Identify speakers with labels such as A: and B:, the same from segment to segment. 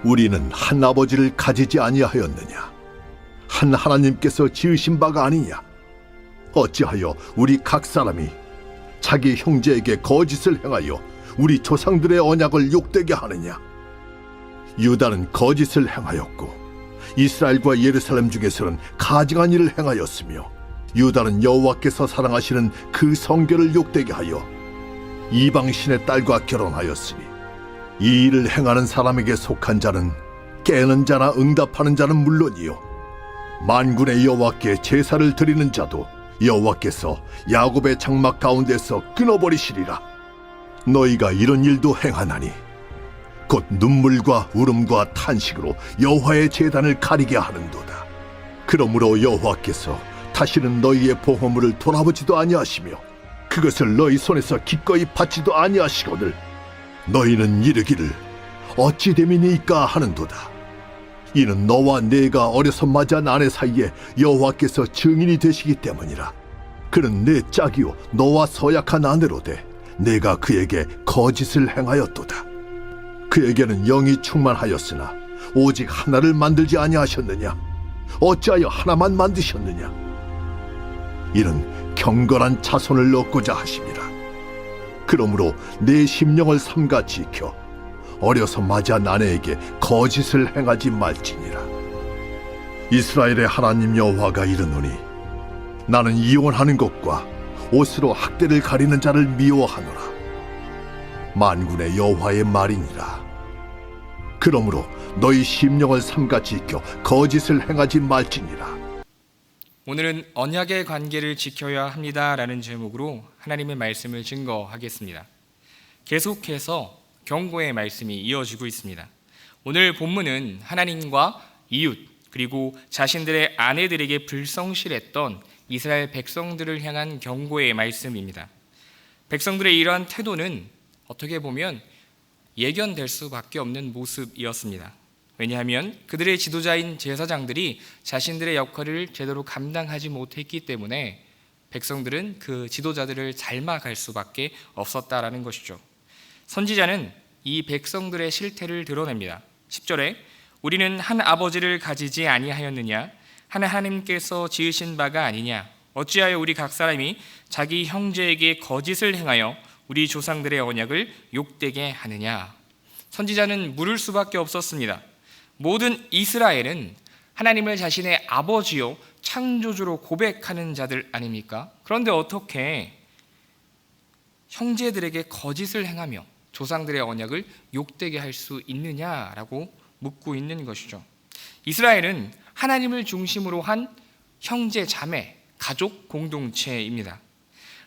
A: 우리는 한 아버지를 가지지 아니하였느냐? 한 하나님께서 지으신 바가 아니냐? 어찌하여 우리 각 사람이 자기 형제에게 거짓을 행하여 우리 조상들의 언약을 욕되게 하느냐? 유다는 거짓을 행하였고 이스라엘과 예루살렘 중에서는 가증한 일을 행하였으며, 유다는 여호와께서 사랑하시는 그 성결을 욕되게 하여 이방신의 딸과 결혼하였으니, 이 일을 행하는 사람에게 속한 자는 깨는 자나 응답하는 자는 물론이요 만군의 여호와께 제사를 드리는 자도 여호와께서 야곱의 장막 가운데서 끊어버리시리라. 너희가 이런 일도 행하나니 곧 눈물과 울음과 탄식으로 여호와의 제단을 가리게 하는도다. 그러므로 여호와께서 다시는 너희의 보호물을 돌아보지도 아니하시며 그것을 너희 손에서 기꺼이 받지도 아니하시거늘 너희는 이르기를 어찌 됨이니까 하는도다. 이는 너와 내가 어려서 맞이한 아내 사이에 여호와께서 증인이 되시기 때문이라. 그는 내 짝이요 너와 서약한 아내로 돼 내가 그에게 거짓을 행하였도다. 그에게는 영이 충만하였으나 오직 하나를 만들지 아니하셨느냐? 어찌하여 하나만 만드셨느냐? 이는 경건한 자손을 얻고자 하심이라. 그러므로 내 심령을 삼가 지켜 어려서 맞이한 아내에게 거짓을 행하지 말지니라. 이스라엘의 하나님 여호와가 이르노니, 나는 이혼하는 것과 옷으로 학대를 가리는 자를 미워하노라. 만군의 여호와의 말이니라. 그러므로 너희 심령을 삼가 지켜 거짓을 행하지 말지니라.
B: 오늘은 언약의 관계를 지켜야 합니다라는 제목으로 하나님의 말씀을 증거하겠습니다. 계속해서 경고의 말씀이 이어지고 있습니다. 오늘 본문은 하나님과 이웃 그리고 자신들의 아내들에게 불성실했던 이스라엘 백성들을 향한 경고의 말씀입니다. 백성들의 이러한 태도는 어떻게 보면 예견될 수밖에 없는 모습이었습니다. 왜냐하면 그들의 지도자인 제사장들이 자신들의 역할을 제대로 감당하지 못했기 때문에 백성들은 그 지도자들을 닮아갈 수밖에 없었다라는 것이죠. 선지자는 이 백성들의 실태를 드러냅니다. 10절에 우리는 한 아버지를 가지지 아니하였느냐? 하나님께서 지으신 바가 아니냐? 어찌하여 우리 각 사람이 자기 형제에게 거짓을 행하여 우리 조상들의 언약을 욕되게 하느냐? 선지자는 물을 수밖에 없었습니다. 모든 이스라엘은 하나님을 자신의 아버지요 창조주로 고백하는 자들 아닙니까? 그런데 어떻게 형제들에게 거짓을 행하며 조상들의 언약을 욕되게 할 수 있느냐라고 묻고 있는 것이죠. 이스라엘은 하나님을 중심으로 한 형제 자매 가족 공동체입니다.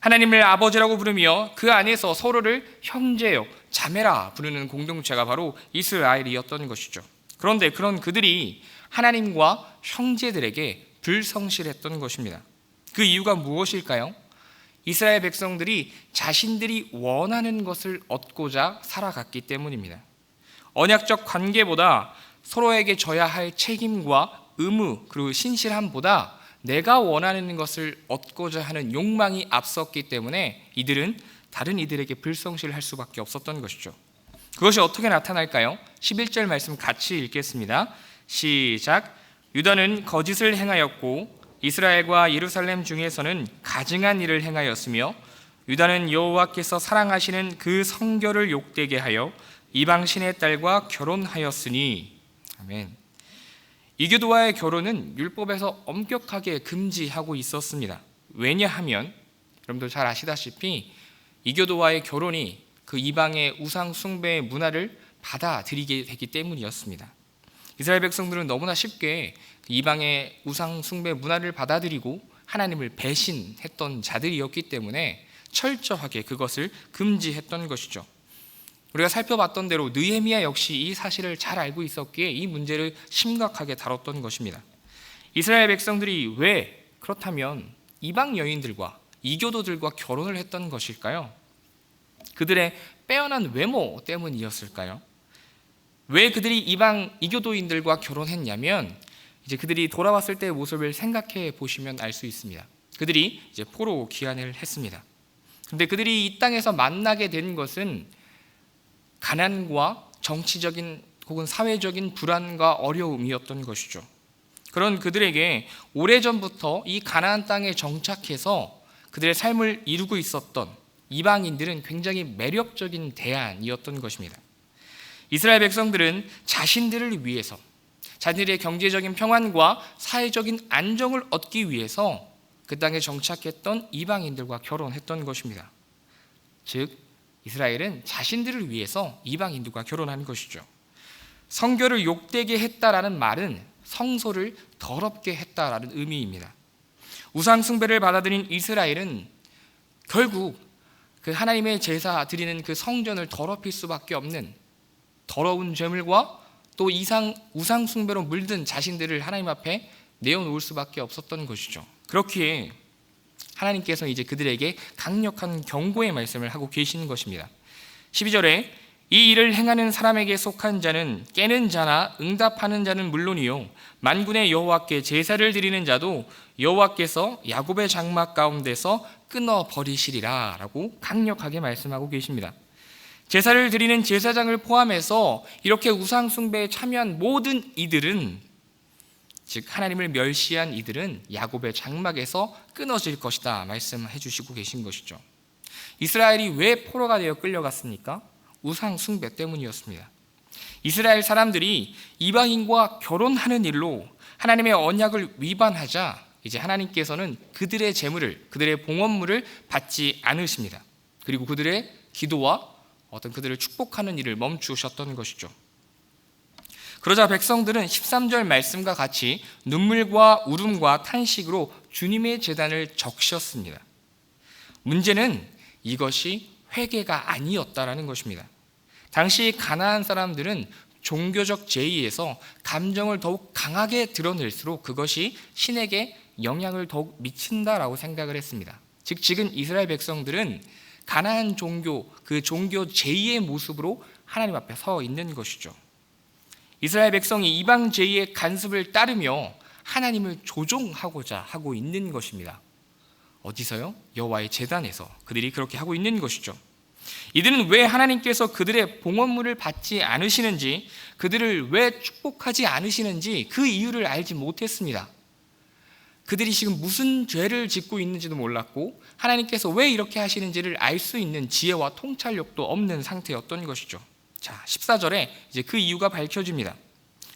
B: 하나님을 아버지라고 부르며 그 안에서 서로를 형제요 자매라 부르는 공동체가 바로 이스라엘이었던 것이죠. 그런데 그런 그들이 하나님과 형제들에게 불성실했던 것입니다. 그 이유가 무엇일까요? 이스라엘 백성들이 자신들이 원하는 것을 얻고자 살아갔기 때문입니다. 언약적 관계보다 서로에게 져야 할 책임과 의무 그리고 신실함보다 내가 원하는 것을 얻고자 하는 욕망이 앞섰기 때문에 이들은 다른 이들에게 불성실할 수밖에 없었던 것이죠. 그것이 어떻게 나타날까요? 11절 말씀 같이 읽겠습니다. 시작. 유다는 거짓을 행하였고 이스라엘과 예루살렘 중에서는 가증한 일을 행하였으며 유다는 여호와께서 사랑하시는 그 성결을 욕되게 하여 이방신의 딸과 결혼하였으니. 아멘. 이교도와의 결혼은 율법에서 엄격하게 금지하고 있었습니다. 왜냐하면 여러분들 잘 아시다시피 이교도와의 결혼이 그 이방의 우상 숭배의 문화를 받아들이게 되기 때문이었습니다. 이스라엘 백성들은 너무나 쉽게 이방의 우상 숭배 문화를 받아들이고 하나님을 배신했던 자들이었기 때문에 철저하게 그것을 금지했던 것이죠. 우리가 살펴봤던 대로 느헤미야 역시 이 사실을 잘 알고 있었기에 이 문제를 심각하게 다뤘던 것입니다. 이스라엘 백성들이 왜 그렇다면 이방 여인들과 이교도들과 결혼을 했던 것일까요? 그들의 빼어난 외모 때문이었을까요? 왜 그들이 이방 이교도인들과 결혼했냐면 이제 그들이 돌아왔을 때의 모습을 생각해 보시면 알 수 있습니다. 그들이 이제 포로 귀환을 했습니다. 그런데 그들이 이 땅에서 만나게 된 것은 가난과 정치적인 혹은 사회적인 불안과 어려움이었던 것이죠. 그런 그들에게 오래전부터 이 가나안 땅에 정착해서 그들의 삶을 이루고 있었던 이방인들은 굉장히 매력적인 대안이었던 것입니다. 이스라엘 백성들은 자신들을 위해서, 자신들의 경제적인 평안과 사회적인 안정을 얻기 위해서 그 땅에 정착했던 이방인들과 결혼했던 것입니다. 즉 이스라엘은 자신들을 위해서 이방인들과 결혼한 것이죠. 성결을 욕되게 했다라는 말은 성소를 더럽게 했다라는 의미입니다. 우상 숭배를 받아들인 이스라엘은 결국 그 하나님의 제사 드리는 그 성전을 더럽힐 수밖에 없는 더러운 죄물과 또 우상 숭배로 물든 자신들을 하나님 앞에 내어놓을 수밖에 없었던 것이죠. 그렇기에 하나님께서 이제 그들에게 강력한 경고의 말씀을 하고 계시는 것입니다. 12절에 이 일을 행하는 사람에게 속한 자는 깨는 자나 응답하는 자는 물론이요 만군의 여호와께 제사를 드리는 자도 여호와께서 야곱의 장막 가운데서 끊어버리시리라 라고 강력하게 말씀하고 계십니다. 제사를 드리는 제사장을 포함해서 이렇게 우상 숭배에 참여한 모든 이들은, 즉 하나님을 멸시한 이들은 야곱의 장막에서 끊어질 것이다 말씀해 주시고 계신 것이죠. 이스라엘이 왜 포로가 되어 끌려갔습니까? 우상 숭배 때문이었습니다. 이스라엘 사람들이 이방인과 결혼하는 일로 하나님의 언약을 위반하자 이제 하나님께서는 그들의 재물을, 그들의 봉헌물을 받지 않으십니다. 그리고 그들의 기도와 어떤 그들을 축복하는 일을 멈추셨던 것이죠. 그러자 백성들은 13절 말씀과 같이 눈물과 울음과 탄식으로 주님의 제단을 적셨습니다. 문제는 이것이 회개가 아니었다라는 것입니다. 당시 가나안 사람들은 종교적 제의에서 감정을 더욱 강하게 드러낼수록 그것이 신에게 영향을 더욱 미친다라고 생각을 했습니다. 즉 지금 이스라엘 백성들은 가나안 종교, 그 종교 제의의 모습으로 하나님 앞에 서 있는 것이죠. 이스라엘 백성이 이방 제의의 간섭을 따르며 하나님을 조종하고자 하고 있는 것입니다. 어디서요? 여호와의 제단에서 그들이 그렇게 하고 있는 것이죠. 이들은 왜 하나님께서 그들의 봉헌물을 받지 않으시는지, 그들을 왜 축복하지 않으시는지 그 이유를 알지 못했습니다. 그들이 지금 무슨 죄를 짓고 있는지도 몰랐고 하나님께서 왜 이렇게 하시는지를 알 수 있는 지혜와 통찰력도 없는 상태였던 것이죠. 자, 14절에 이제 그 이유가 밝혀집니다.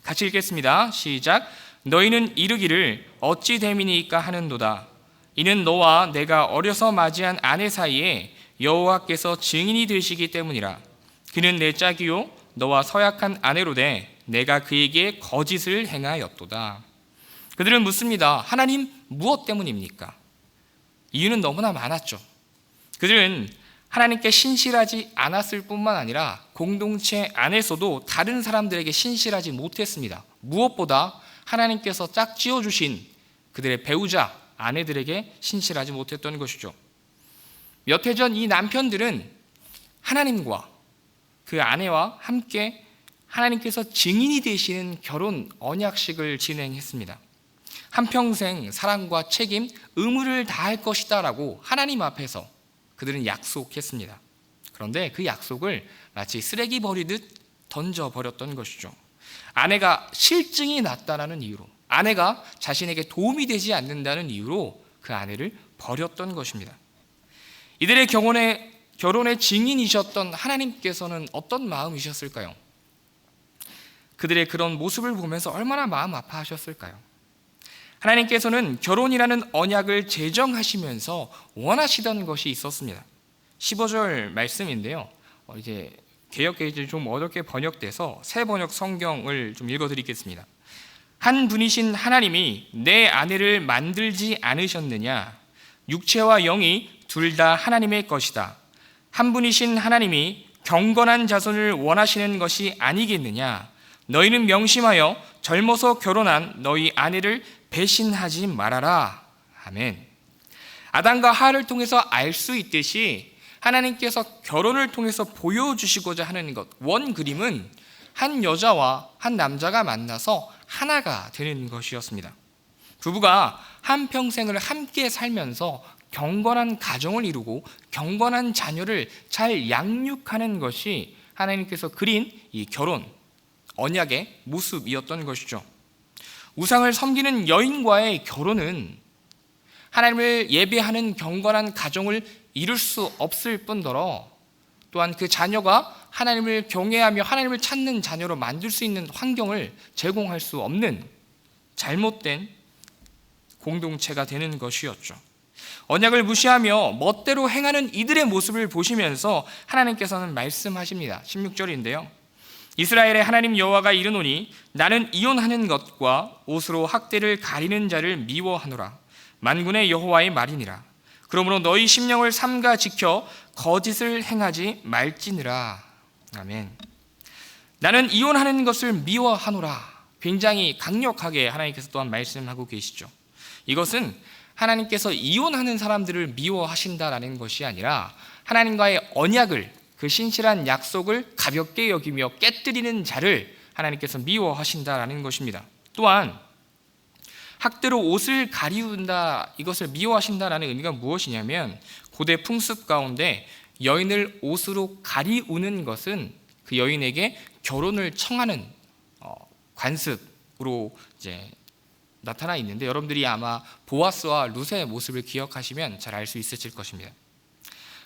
B: 같이 읽겠습니다. 시작. 너희는 이르기를 어찌 됨이니까 하는도다. 이는 너와 내가 어려서 맞이한 아내 사이에 여호와께서 증인이 되시기 때문이라. 그는 내 짝이요 너와 서약한 아내로되 내가 그에게 거짓을 행하였도다. 그들은 묻습니다. 하나님 무엇 때문입니까? 이유는 너무나 많았죠. 그들은 하나님께 신실하지 않았을 뿐만 아니라 공동체 안에서도 다른 사람들에게 신실하지 못했습니다. 무엇보다 하나님께서 짝지어 주신 그들의 배우자, 아내들에게 신실하지 못했던 것이죠. 몇 해 전 이 남편들은 하나님과 그 아내와 함께 하나님께서 증인이 되시는 결혼 언약식을 진행했습니다. 한평생 사랑과 책임, 의무를 다할 것이다 라고 하나님 앞에서 그들은 약속했습니다. 그런데 그 약속을 마치 쓰레기 버리듯 던져버렸던 것이죠. 아내가 실증이 났다는 이유로, 아내가 자신에게 도움이 되지 않는다는 이유로 그 아내를 버렸던 것입니다. 이들의 결혼의 증인이셨던 하나님께서는 어떤 마음이셨을까요? 그들의 그런 모습을 보면서 얼마나 마음 아파하셨을까요? 하나님께서는 결혼이라는 언약을 제정하시면서 원하시던 것이 있었습니다. 15절 말씀인데요. 이제 개역개정이 좀 어렵게 번역돼서 새 번역 성경을 좀 읽어드리겠습니다. 한 분이신 하나님이 내 아내를 만들지 않으셨느냐? 육체와 영이 둘 다 하나님의 것이다. 한 분이신 하나님이 경건한 자손을 원하시는 것이 아니겠느냐? 너희는 명심하여 젊어서 결혼한 너희 아내를 배신하지 말아라. 아멘. 아담과 하와를 통해서 알 수 있듯이 하나님께서 결혼을 통해서 보여주시고자 하는 것, 원 그림은 한 여자와 한 남자가 만나서 하나가 되는 것이었습니다. 부부가 한평생을 함께 살면서 경건한 가정을 이루고 경건한 자녀를 잘 양육하는 것이 하나님께서 그린 이 결혼, 언약의 모습이었던 것이죠. 우상을 섬기는 여인과의 결혼은 하나님을 예배하는 경건한 가정을 이룰 수 없을 뿐더러 또한 그 자녀가 하나님을 경외하며 하나님을 찾는 자녀로 만들 수 있는 환경을 제공할 수 없는 잘못된 공동체가 되는 것이었죠. 언약을 무시하며 멋대로 행하는 이들의 모습을 보시면서 하나님께서는 말씀하십니다. 16절인데요. 이스라엘의 하나님 여호와가 이르노니 나는 이혼하는 것과 옷으로 학대를 가리는 자를 미워하노라. 만군의 여호와의 말이니라. 그러므로 너희 심령을 삼가 지켜 거짓을 행하지 말지니라. 아멘. 나는 이혼하는 것을 미워하노라. 굉장히 강력하게 하나님께서 또한 말씀하고 계시죠. 이것은 하나님께서 이혼하는 사람들을 미워하신다라는 것이 아니라 하나님과의 언약을, 그 신실한 약속을 가볍게 여기며 깨뜨리는 자를 하나님께서 미워하신다라는 것입니다. 또한 학대로 옷을 가리운다, 이것을 미워하신다라는 의미가 무엇이냐면 고대 풍습 가운데 여인을 옷으로 가리우는 것은 그 여인에게 결혼을 청하는 관습으로 이제 나타나 있는데, 여러분들이 아마 보아스와 룻의 모습을 기억하시면 잘 알 수 있으실 것입니다.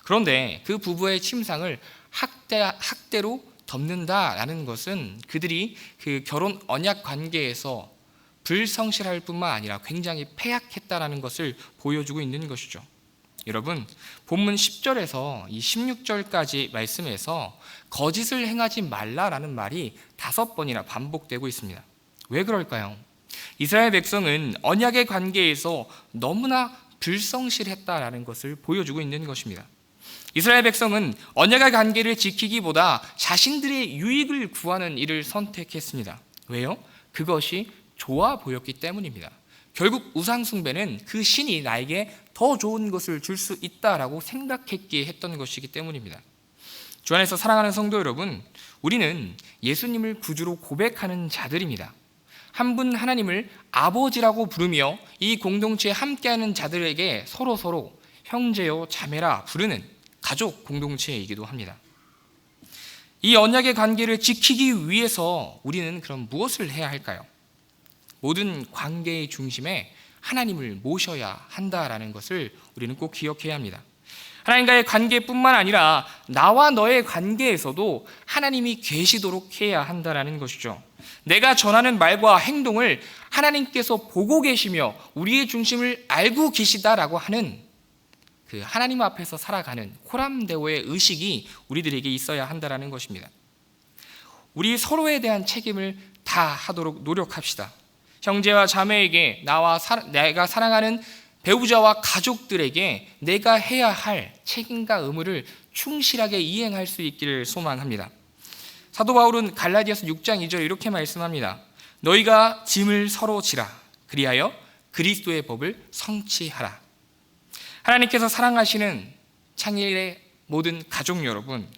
B: 그런데 그 부부의 침상을 학대로 덮는다라는 것은 그들이 그 결혼 언약 관계에서 불성실할 뿐만 아니라 굉장히 패약했다라는 것을 보여주고 있는 것이죠. 여러분, 본문 10절에서 이 16절까지 말씀에서 거짓을 행하지 말라라는 말이 5번이나 반복되고 있습니다. 왜 그럴까요? 이스라엘 백성은 언약의 관계에서 너무나 불성실했다라는 것을 보여주고 있는 것입니다. 이스라엘 백성은 언약의 관계를 지키기보다 자신들의 유익을 구하는 일을 선택했습니다. 왜요? 그것이 좋아 보였기 때문입니다. 결국 우상숭배는 그 신이 나에게 더 좋은 것을 줄 수 있다라고 생각했기에 했던 것이기 때문입니다. 주 안에서 사랑하는 성도 여러분, 우리는 예수님을 구주로 고백하는 자들입니다. 한 분 하나님을 아버지라고 부르며 이 공동체에 함께하는 자들에게 서로 형제요 자매라 부르는 가족 공동체이기도 합니다. 이 언약의 관계를 지키기 위해서 우리는 그럼 무엇을 해야 할까요? 모든 관계의 중심에 하나님을 모셔야 한다라는 것을 우리는 꼭 기억해야 합니다. 하나님과의 관계뿐만 아니라 나와 너의 관계에서도 하나님이 계시도록 해야 한다라는 것이죠. 내가 전하는 말과 행동을 하나님께서 보고 계시며 우리의 중심을 알고 계시다라고 하는 그 하나님 앞에서 살아가는 호람대오의 의식이 우리들에게 있어야 한다라는 것입니다. 우리 서로에 대한 책임을 다하도록 노력합시다. 형제와 자매에게 내가 사랑하는 배우자와 가족들에게 내가 해야 할 책임과 의무를 충실하게 이행할 수 있기를 소망합니다. 사도 바울은 갈라디아서 6장 2절에 이렇게 말씀합니다. 너희가 짐을 서로 지라. 그리하여 그리스도의 법을 성취하라. 하나님께서 사랑하시는 창일의 모든 가족 여러분,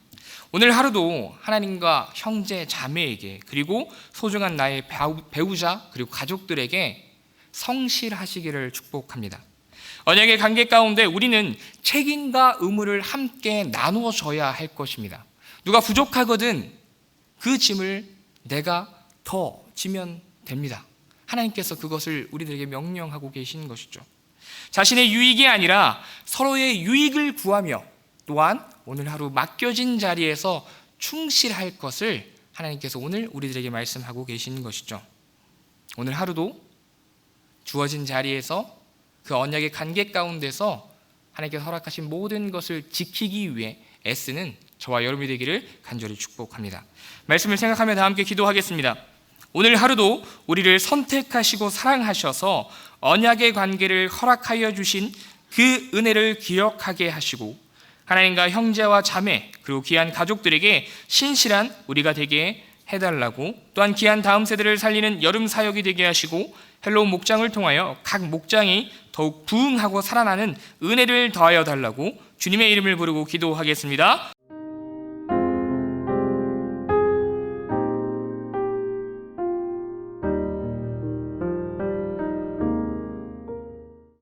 B: 오늘 하루도 하나님과 형제 자매에게 그리고 소중한 나의 배우자 그리고 가족들에게 성실하시기를 축복합니다. 언약의 관계 가운데 우리는 책임과 의무를 함께 나누어져야 할 것입니다. 누가 부족하거든 그 짐을 내가 더 지면 됩니다. 하나님께서 그것을 우리들에게 명령하고 계신 것이죠. 자신의 유익이 아니라 서로의 유익을 구하며 또한 오늘 하루 맡겨진 자리에서 충실할 것을 하나님께서 오늘 우리들에게 말씀하고 계신 것이죠. 오늘 하루도 주어진 자리에서 그 언약의 관계 가운데서 하나님께서 허락하신 모든 것을 지키기 위해 애쓰는 저와 여러분이 되기를 간절히 축복합니다. 말씀을 생각하며 다 함께 기도하겠습니다. 오늘 하루도 우리를 선택하시고 사랑하셔서 언약의 관계를 허락하여 주신 그 은혜를 기억하게 하시고 하나님과 형제와 자매 그리고 귀한 가족들에게 신실한 우리가 되게 해달라고, 또한 귀한 다음 세대를 살리는 여름 사역이 되게 하시고 헬로우 목장을 통하여 각 목장이 더욱 부흥하고 살아나는 은혜를 더하여 달라고 주님의 이름을 부르고 기도하겠습니다.